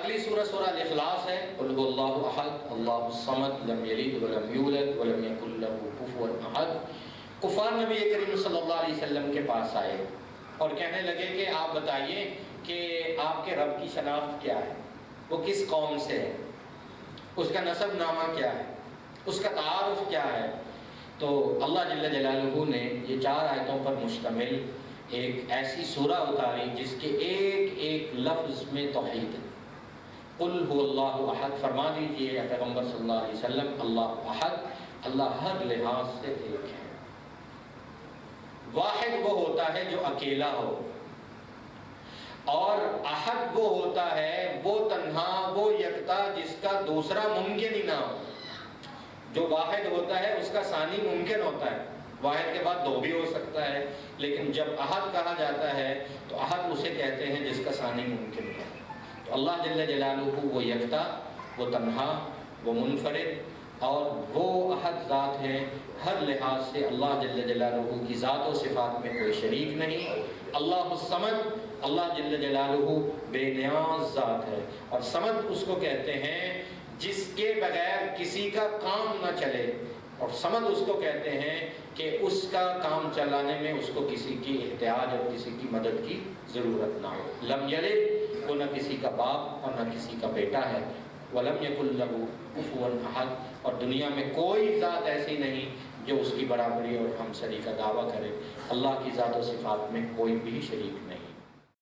اگلی سورہ سورہ الاخلاص ہے، قل هو اللہ احد اللہ الصمد لم یلد ولم یولد ولم یکن لہ کفوا احد۔ کفار نبی کریم صلی اللہ علیہ وسلم کے پاس آئے اور کہنے لگے کہ آپ بتائیے کہ آپ کے رب کی شناخت کیا ہے، وہ کس قوم سے ہے، اس کا نسب نامہ کیا ہے، اس کا تعارف کیا ہے۔ تو اللہ جل جلالہ نے یہ 4 آیتوں پر مشتمل ایک ایسی سورہ اتاری جس کے ایک ایک لفظ میں توحید ہے۔ قل هو اللہ احد، فرما دیجئے پیغمبر صلی اللہ علیہ وسلم، اللہ احد، اللہ ہر لحاظ سے ایک ہے۔ واحد وہ ہوتا ہے جو اکیلا ہو، اور احد وہ ہوتا ہے وہ تنہا، وہ یکتا جس کا دوسرا ممکن ہی نہ ہو۔ جو واحد ہوتا ہے اس کا ثانی ممکن ہوتا ہے، واحد کے بعد 2 بھی ہو سکتا ہے، لیکن جب احد کہا جاتا ہے تو احد اسے کہتے ہیں جس کا ثانی ممکن ہے۔ تو اللہ جل جلالہ وہ یکتا، وہ تنہا، وہ منفرد اور وہ احد ذات ہے، ہر لحاظ سے اللہ جل جلالہ کی ذات و صفات میں کوئی شریک نہیں۔ اللہ الصمد، اللہ جل جلالہ بے نیاز ذات ہے، اور صمد اس کو کہتے ہیں جس کے بغیر کسی کا کام نہ چلے، اور صمد اس کو کہتے ہیں کہ اس کا کام چلانے میں اس کو کسی کی احتیاج اور کسی کی مدد کی ضرورت نہ ہو۔ لم یلد، وہ نہ کسی کا باپ اور نہ کسی کا بیٹا ہے، ولم یکن لہ کفوا احد، اور دنیا میں کوئی ذات ایسی نہیں جو اس کی برابری اور ہمسری کا دعویٰ کرے۔ اللہ کی ذات و صفات میں کوئی بھی شریک نہیں۔